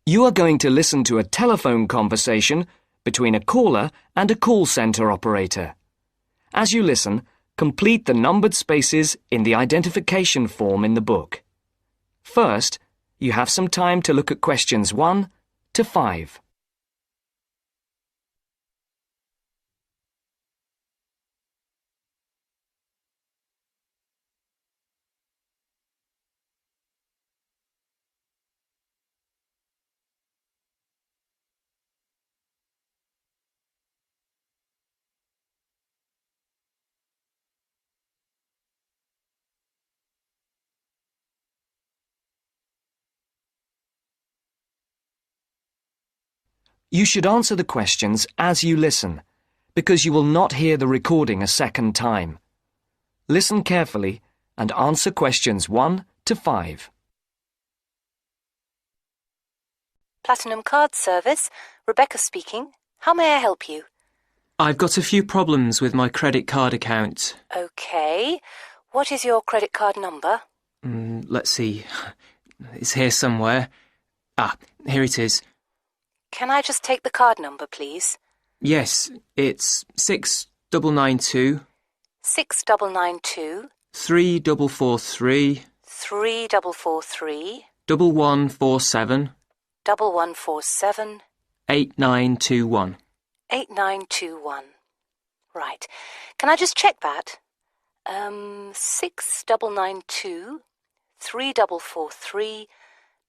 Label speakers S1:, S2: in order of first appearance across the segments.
S1: You are going to listen to a telephone conversation between a caller and a call centre operator. As you listen, complete the numbered spaces in the identification form in the book. First, you have some time to look at questions 1 to 5. You should answer the questions as you listen, because you will not hear the recording a second time. Listen carefully and answer questions 1 to 5.
S2: Platinum Card Service, Rebecca speaking. How may I help you?
S3: I've got a few problems with my credit card account.
S2: Okay. What is your credit card number?
S3: Let's see. It's here somewhere. Here it is.
S2: Can I just take the card number, please?
S3: Yes, it's 6992
S2: 6992
S3: 3443
S2: 3443
S3: 1147
S2: 1147
S3: 8921.
S2: 8921. Right. Can I just check that? 6992 3443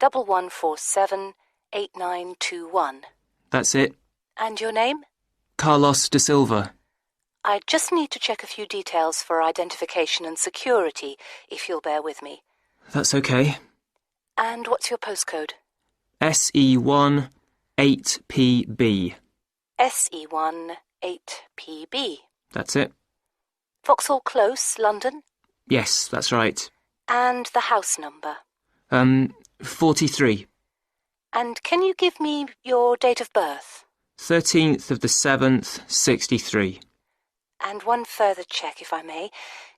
S2: 1147 8921.
S3: That's it.
S2: And your name?
S3: Carlos de Silva.
S2: I just need to check a few details for identification and security, if you'll bear with me.
S3: That's okay.
S2: And what's your postcode?
S3: SE1 8PB.
S2: SE1 8PB.
S3: That's it.
S2: Vauxhall Close, London?
S3: Yes, that's right.
S2: And the house number?
S3: 43.
S2: And can you give me your date of birth?
S3: 13th of the 7th, 63.
S2: And one further check, if I may.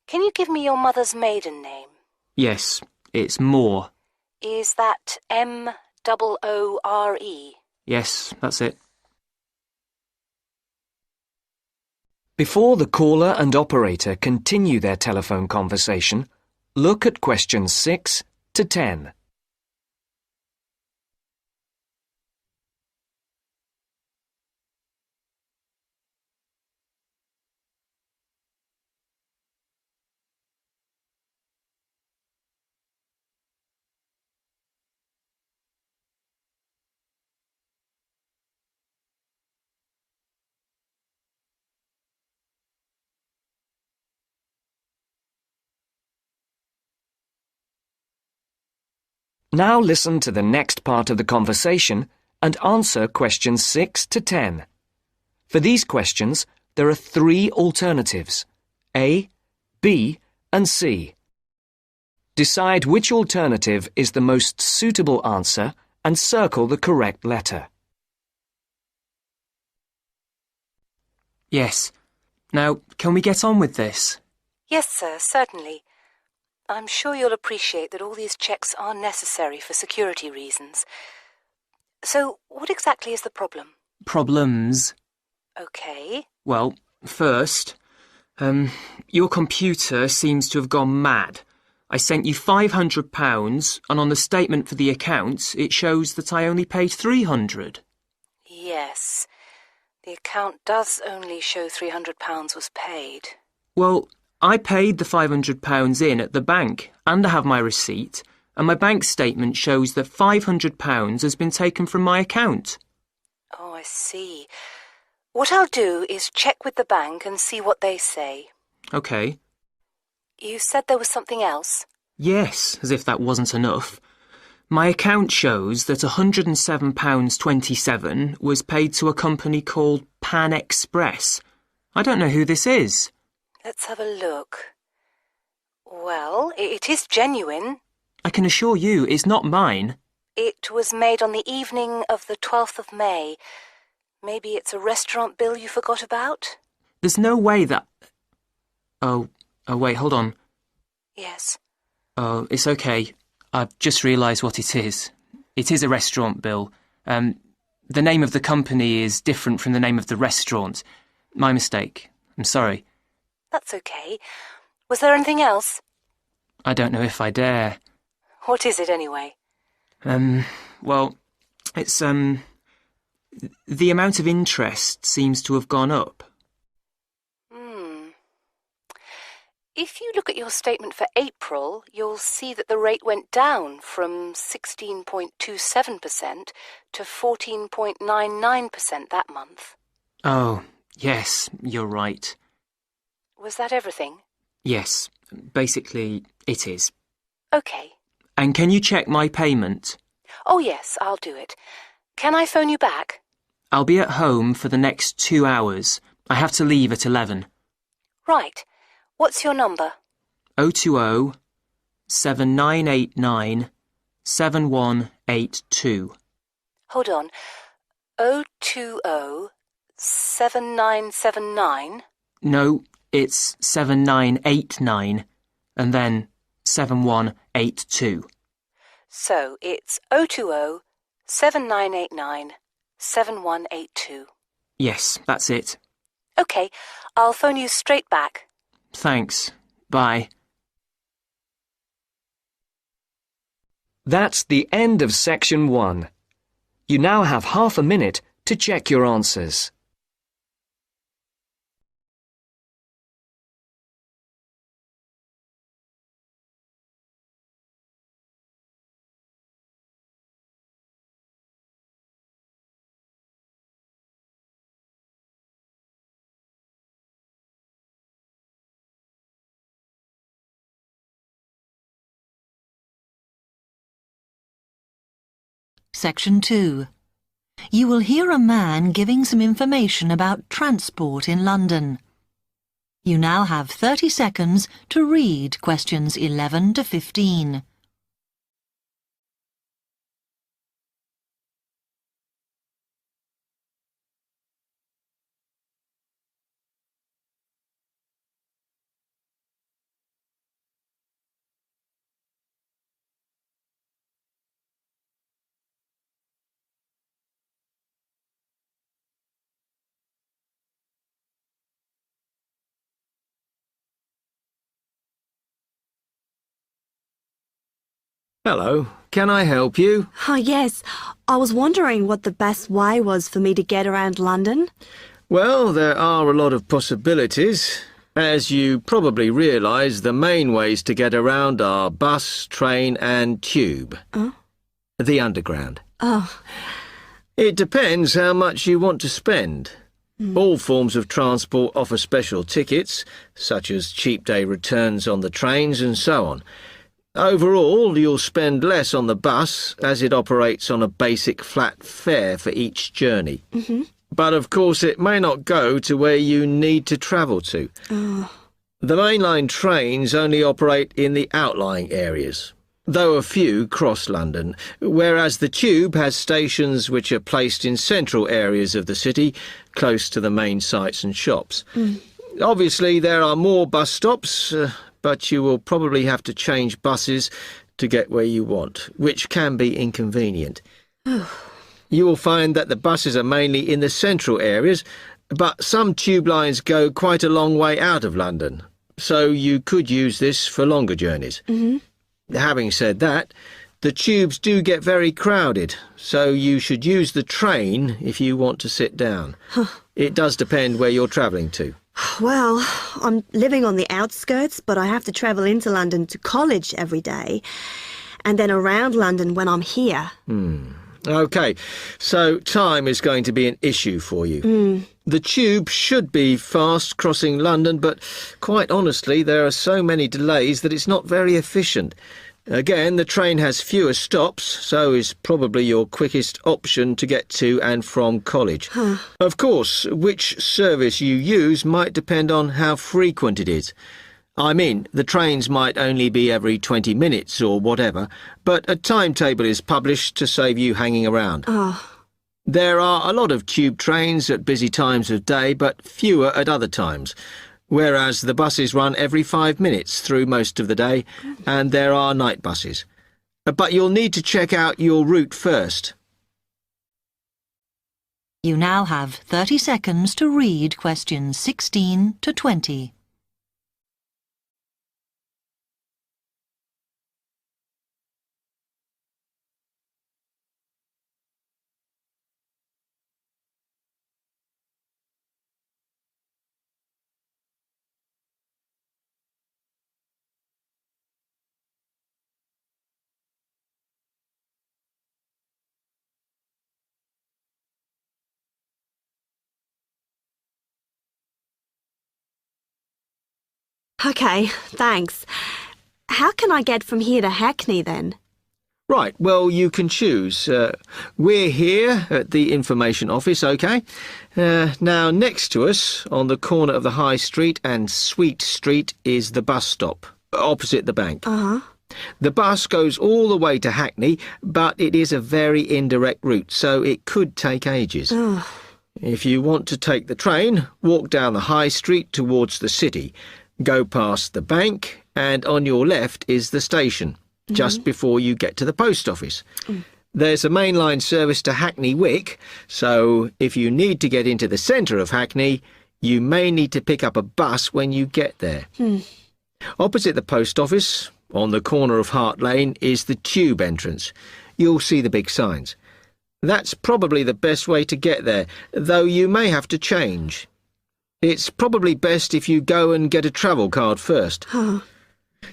S2: Can you give me your mother's maiden name?
S3: Yes, it's Moore.
S2: Is that M-O-O-R-E?
S3: Yes, that's it.
S1: Before the caller and operator continue their telephone conversation, look at questions 6 to 10. Now listen to the next part of the conversation and answer questions 6 to 10. For these questions, there are 3 alternatives: A, B, and C. Decide which alternative is the most suitable answer and circle the correct letter.
S3: Yes. Now, can we get on with this?
S2: Yes, sir, certainly. I'm sure you'll appreciate that all these checks are necessary for security reasons. So, what exactly is the problem?
S3: Problems?
S2: Okay.
S3: Well, first, your computer seems to have gone mad. I sent you £500, and on the statement for the account, it shows that I only paid £300.
S2: Yes. The account does only show £300 was paid.
S3: Well, I paid the £500 in at the bank, and I have my receipt, and my bank statement shows that £500 has been taken from my account.
S2: Oh, I see. What I'll do is check with the bank and see what they say.
S3: OK.
S2: You said there was something else?
S3: Yes, as if that wasn't enough. My account shows that £107.27 was paid to a company called Pan Express. I don't know who this is.
S2: Let's have a look. Well, it is genuine.
S3: I can assure you it's not mine.
S2: It was made on the evening of the 12th of May. Maybe it's a restaurant bill you forgot about?
S3: There's no way that... Oh, wait, hold on.
S2: Yes.
S3: Oh, it's okay. I've just realised what it is. It is a restaurant bill. The name of the company is different from the name of the restaurant. My mistake. I'm sorry.
S2: That's okay. Was there anything else?
S3: I don't know if I dare.
S2: What is it anyway?
S3: Well, it's, the amount of interest seems to have gone up.
S2: If you look at your statement for April, you'll see that the rate went down from 16.27% to 14.99% that month.
S3: Oh, yes, you're right.
S2: Was that everything?
S3: Yes, basically, it is.
S2: Okay.
S3: And can you check my payment?
S2: Oh, yes, I'll do it. Can I phone you back?
S3: I'll be at home for the next 2 hours. I have to leave at 11.
S2: Right. What's your number?
S3: 020 7989 7182.
S2: Hold on. 020 7979?
S3: No, it's 7989 and then 7182.
S2: So it's 020 7989 7182.
S3: Yes, that's it.
S2: Okay, I'll phone you straight back.
S3: Thanks. Bye.
S1: That's the end of section 1. You now have half a minute to check your answers.
S4: Section 2. You will hear a man giving some information about transport in London. You now have 30 seconds to read questions 11 to 15.
S5: Hello, can I help you?
S6: Yes. I was wondering what the best way was for me to get around London.
S5: Well, there are a lot of possibilities. As you probably realise, the main ways to get around are bus, train and tube.
S6: Oh.
S5: The underground.
S6: Oh.
S5: It depends how much you want to spend. All forms of transport offer special tickets, such as cheap day returns on the trains and so on. Overall, you'll spend less on the bus, as it operates on a basic flat fare for each journey. But of course it may not go to where you need to travel to. The mainline trains only operate in the outlying areas, though a few cross London, whereas the tube has stations which are placed in central areas of the city, close to the main sites and shops. Obviously there are more bus stops, but you will probably have to change buses to get where you want, which can be inconvenient. You will find that the buses are mainly in the central areas, but some tube lines go quite a long way out of London, so you could use this for longer journeys. Having said that, the tubes do get very crowded, so you should use the train if you want to sit down. It does depend where you're travelling to.
S6: Well, I'm living on the outskirts, but I have to travel into London to college every day, and then around London when I'm here.
S5: OK, so time is going to be an issue for you. The tube should be fast crossing London, but quite honestly, there are so many delays that it's not very efficient. Again, the train has fewer stops, so is probably your quickest option to get to and from college. Of course, which service you use might depend on how frequent it is. I mean, the trains might only be every 20 minutes or whatever, but a timetable is published to save you hanging around. There are a lot of tube trains at busy times of day, but fewer at other times, whereas the buses run every 5 minutes through most of the day, and there are night buses. But you'll need to check out your route first.
S4: You now have 30 seconds to read questions 16 to 20.
S6: OK, thanks. How can I get from here to Hackney then?
S5: Right, well, you can choose. We're here at the information office, OK? Now, next to us, on the corner of the High Street and Sweet Street, is the bus stop, opposite the bank.
S6: Uh-huh.
S5: The bus goes all the way to Hackney, but it is a very indirect route, so it could take ages.
S6: Ugh.
S5: If you want to take the train, walk down the High Street towards the city. Go past the bank, and on your left is the station, just before you get to the post office. There's a mainline service to Hackney Wick, so if you need to get into the centre of Hackney, you may need to pick up a bus when you get there. Opposite the post office, on the corner of Hart Lane, is the tube entrance. You'll see the big signs. That's probably the best way to get there, though you may have to change. It's probably best if you go and get a travel card first.
S6: Oh.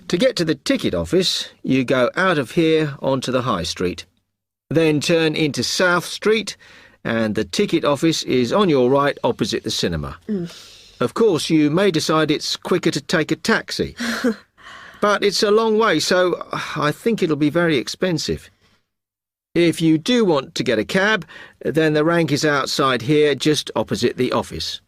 S5: To get to the ticket office, you go out of here onto the High Street. Then turn into South Street, and the ticket office is on your right opposite the cinema. Of course, you may decide it's quicker to take a taxi. But it's a long way, so I think it'll be very expensive. If you do want to get a cab, then the rank is outside here, just opposite the office.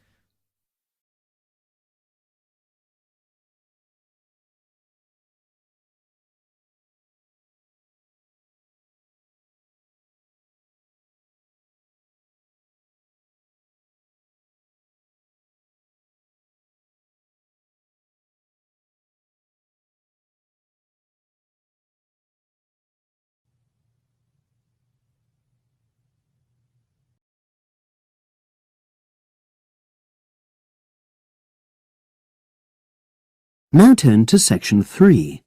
S7: Now turn to Section 3.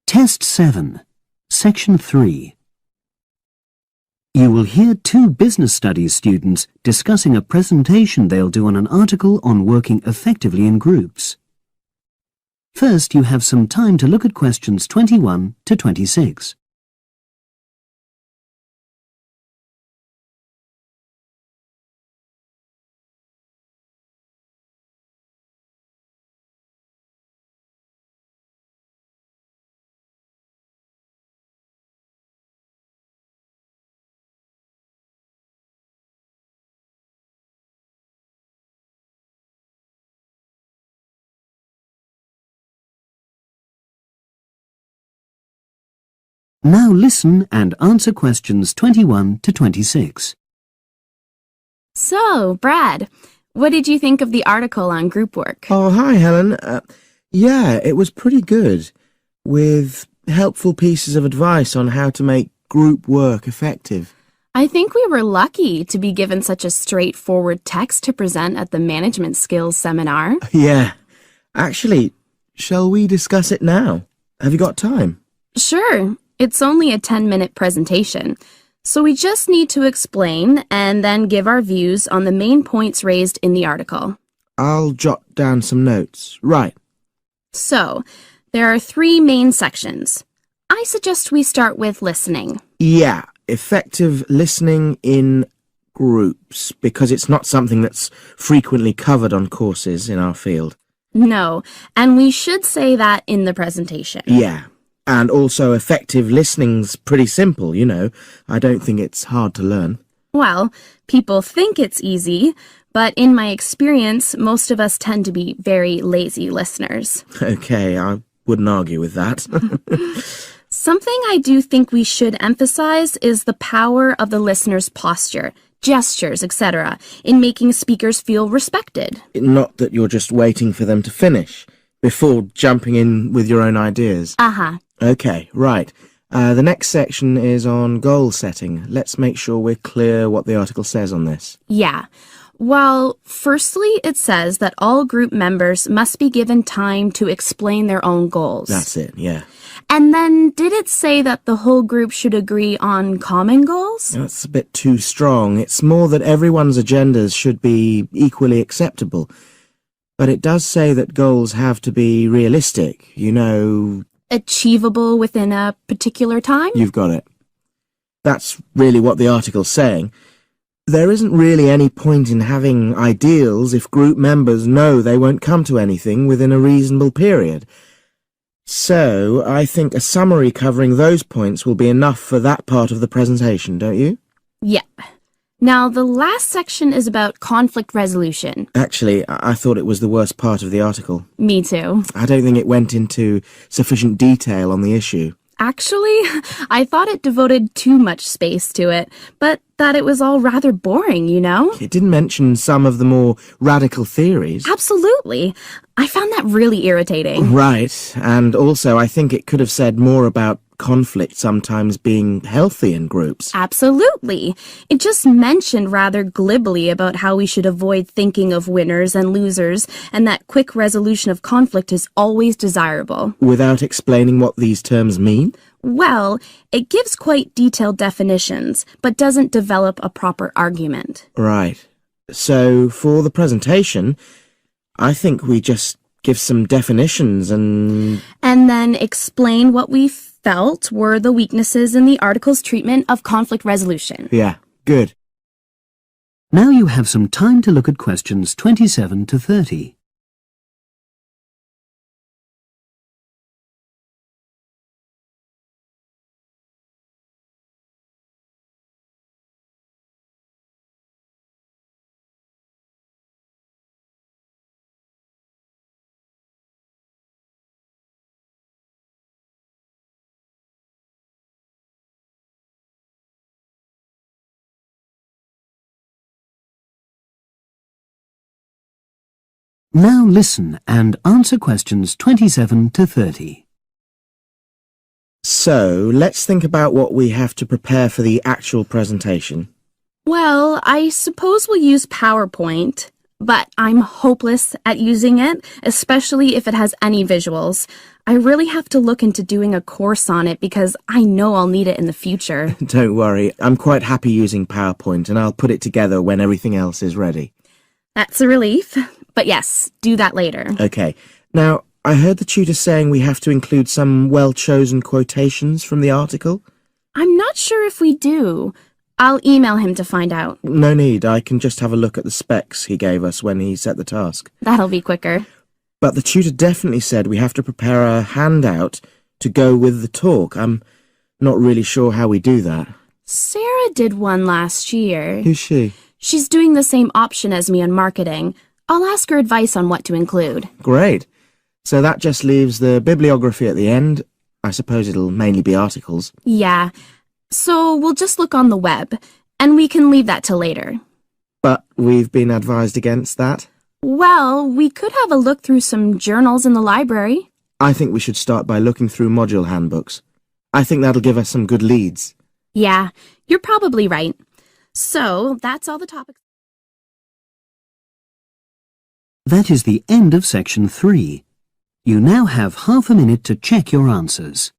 S7: Test 7, Section 3. You will hear two business studies students discussing a presentation they'll do on an article on working effectively in groups. First, you have some time to look at questions 21 to 26. Now listen and answer questions 21 to 26.
S8: So, Brad, what did you think of the article on group work?
S9: Oh, hi, Helen. Yeah, it was pretty good, with helpful pieces of advice on how to make group work effective.
S8: I think we were lucky to be given such a straightforward text to present at the management skills seminar.
S9: Yeah. Actually, shall we discuss it now? Have you got time?
S8: Sure. It's only a 10-minute presentation, so we just need to explain and then give our views on the main points raised in the article.
S9: I'll jot down some notes. Right.
S8: So, there are 3 main sections. I suggest we start with listening.
S9: Yeah, effective listening in groups, because it's not something that's frequently covered on courses in our field.
S8: No, and we should say that in the presentation.
S9: Yeah. And also effective listening's pretty simple, you know. I don't think it's hard to learn.
S8: Well, people think it's easy, but in my experience, most of us tend to be very lazy listeners.
S9: Okay, I wouldn't argue with that.
S8: Something I do think we should emphasize is the power of the listener's posture, gestures, etc., in making speakers feel respected.
S9: Not that you're just waiting for them to finish before jumping in with your own ideas.
S8: Uh-huh.
S9: Okay, right. The next section is on goal setting. Let's make sure we're clear what the article says on this.
S8: Yeah. Well, firstly, it says that all group members must be given time to explain their own goals.
S9: That's it, yeah.
S8: And then did it say that the whole group should agree on common goals?
S9: That's a bit too strong. It's more that everyone's agendas should be equally acceptable. But it does say that goals have to be realistic,
S8: Achievable within a particular time?
S9: You've got it. That's really what the article's saying. There isn't really any point in having ideals if group members know they won't come to anything within a reasonable period. So, I think a summary covering those points will be enough for that part of the presentation, don't you?
S8: Yeah. Now, the last section is about conflict resolution.
S9: Actually, I thought it was the worst part of the article.
S8: Me too.
S9: I don't think it went into sufficient detail on the issue.
S8: Actually, I thought it devoted too much space to it, but that it was all rather boring,
S9: It didn't mention some of the more radical theories.
S8: Absolutely. I found that really irritating.
S9: Right, and also I think it could have said more about conflict sometimes being healthy in groups.
S8: Absolutely. It just mentioned rather glibly about how we should avoid thinking of winners and losers, and that quick resolution of conflict is always desirable.
S9: Without explaining what these terms mean?
S8: Well, it gives quite detailed definitions, but doesn't develop a proper argument.
S9: Right. So, for the presentation, I think we just give some definitions and
S8: then explain what we felt were the weaknesses in the article's treatment of conflict resolution.
S9: Yeah, good.
S7: Now you have some time to look at questions 27 to 30. Now listen and answer questions 27 to 30.
S9: So, let's think about what we have to prepare for the actual presentation.
S8: Well, I suppose we'll use PowerPoint, but I'm hopeless at using it, especially if it has any visuals. I really have to look into doing a course on it because I know I'll need it in the future.
S9: Don't worry, I'm quite happy using PowerPoint and I'll put it together when everything else is ready.
S8: That's a relief. But yes, do that later.
S9: Okay. Now, I heard the tutor saying we have to include some well-chosen quotations from the article.
S8: I'm not sure if we do. I'll email him to find out.
S9: No need. I can just have a look at the specs he gave us when he set the task.
S8: That'll be quicker.
S9: But the tutor definitely said we have to prepare a handout to go with the talk. I'm not really sure how we do that.
S8: Sarah did one last year.
S9: Who's she?
S8: She's doing the same option as me in marketing. I'll ask her advice on what to include.
S9: Great. So that just leaves the bibliography at the end. I suppose it'll mainly be articles.
S8: Yeah. So we'll just look on the web, and we can leave that till later.
S9: But we've been advised against that.
S8: Well, we could have a look through some journals in the library.
S9: I think we should start by looking through module handbooks. I think that'll give us some good leads.
S8: Yeah, you're probably right. So that's all the topics.
S7: That is the end of section 3. You now have half a minute to check your answers.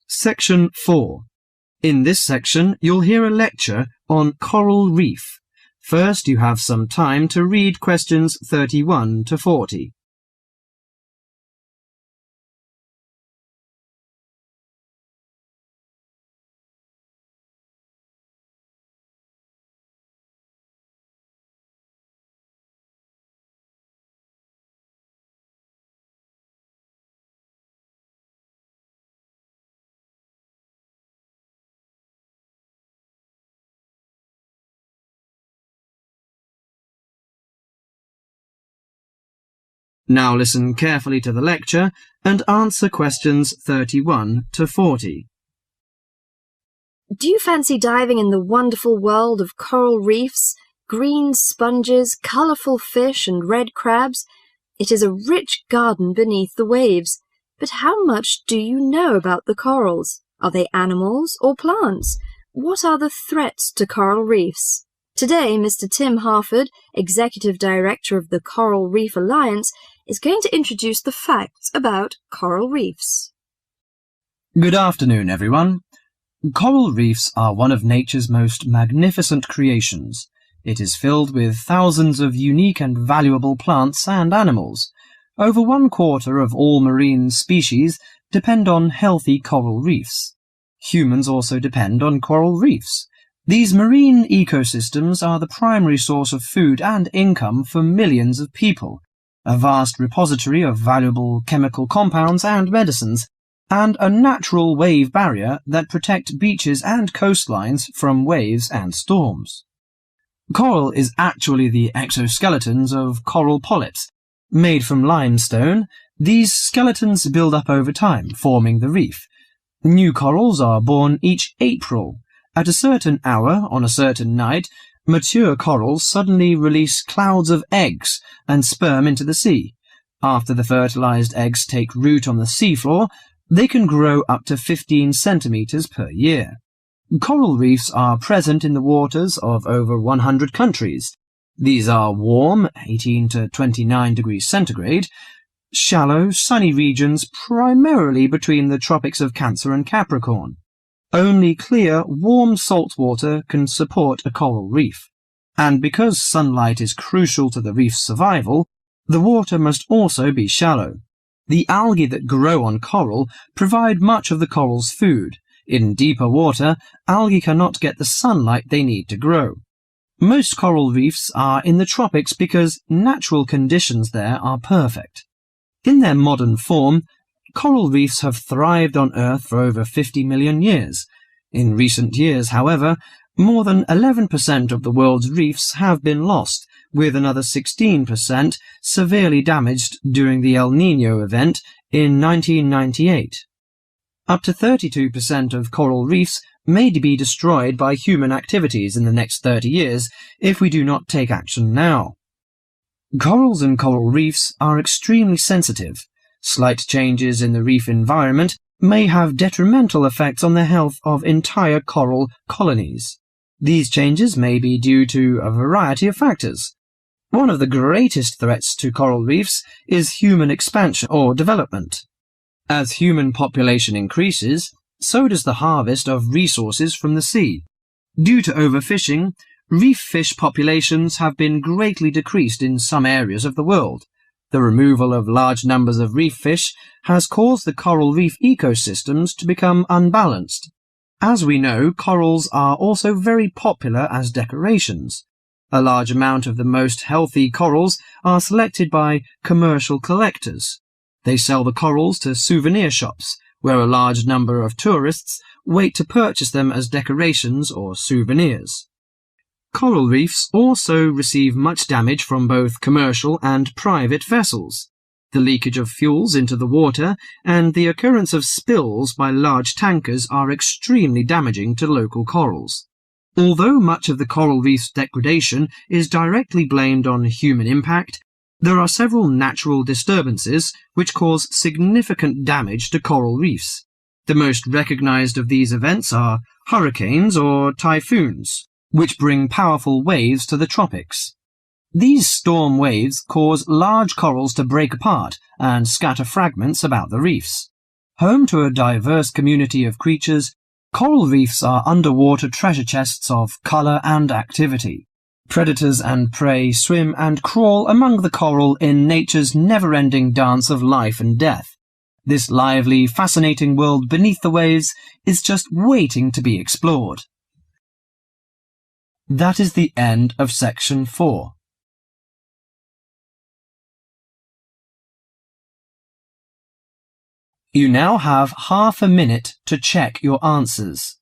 S10: Section 4. In this section, you'll hear a lecture on coral reef. First, you have some time to read questions 31 to 40. Now listen carefully to the lecture and answer questions 31 to 40.
S11: Do you fancy diving in the wonderful world of coral reefs, green sponges, colourful fish and red crabs? It is a rich garden beneath the waves. But how much do you know about the corals? Are they animals or plants? What are the threats to coral reefs? Today, Mr. Tim Harford, Executive Director of the Coral Reef Alliance, is going to introduce the facts about coral reefs.
S10: Good afternoon, everyone. Coral reefs are one of nature's most magnificent creations. It is filled with thousands of unique and valuable plants and animals. Over 1/4 of all marine species depend on healthy coral reefs. Humans also depend on coral reefs. These marine ecosystems are the primary source of food and income for millions of people, a vast repository of valuable chemical compounds and medicines, and a natural wave barrier that protect beaches and coastlines from waves and storms. Coral is actually the exoskeletons of coral polyps. Made from limestone, these skeletons build up over time, forming the reef. New corals are born each April. At a certain hour, on a certain night, mature corals suddenly release clouds of eggs and sperm into the sea. After the fertilized eggs take root on the seafloor, they can grow up to 15 centimeters per year. Coral reefs are present in the waters of over 100 countries. These are warm, 18 to 29 degrees centigrade, shallow, sunny regions primarily between the tropics of Cancer and Capricorn. Only clear, warm salt water can support a coral reef. And because sunlight is crucial to the reef's survival, the water must also be shallow. The algae that grow on coral provide much of the coral's food. In deeper water, algae cannot get the sunlight they need to grow. Most coral reefs are in the tropics because natural conditions there are perfect. In their modern form, coral reefs have thrived on Earth for over 50 million years. In recent years, however, more than 11% of the world's reefs have been lost, with another 16% severely damaged during the El Niño event in 1998. Up to 32% of coral reefs may be destroyed by human activities in the next 30 years if we do not take action now. Corals and coral reefs are extremely sensitive. Slight changes in the reef environment may have detrimental effects on the health of entire coral colonies. These changes may be due to a variety of factors. One of the greatest threats to coral reefs is human expansion or development. As human population increases, so does the harvest of resources from the sea. Due to overfishing, reef fish populations have been greatly decreased in some areas of the world. The removal of large numbers of reef fish has caused the coral reef ecosystems to become unbalanced. As we know, corals are also very popular as decorations. A large amount of the most healthy corals are selected by commercial collectors. They sell the corals to souvenir shops, where a large number of tourists wait to purchase them as decorations or souvenirs. Coral reefs also receive much damage from both commercial and private vessels. The leakage of fuels into the water and the occurrence of spills by large tankers are extremely damaging to local corals. Although much of the coral reef's degradation is directly blamed on human impact, there are several natural disturbances which cause significant damage to coral reefs. The most recognized of these events are hurricanes or typhoons, which bring powerful waves to the tropics. These storm waves cause large corals to break apart and scatter fragments about the reefs. Home to a diverse community of creatures, coral reefs are underwater treasure chests of color and activity. Predators and prey swim and crawl among the coral in nature's never-ending dance of life and death. This lively, fascinating world beneath the waves is just waiting to be explored. That is the end of section 4. You now have half a minute to check your answers.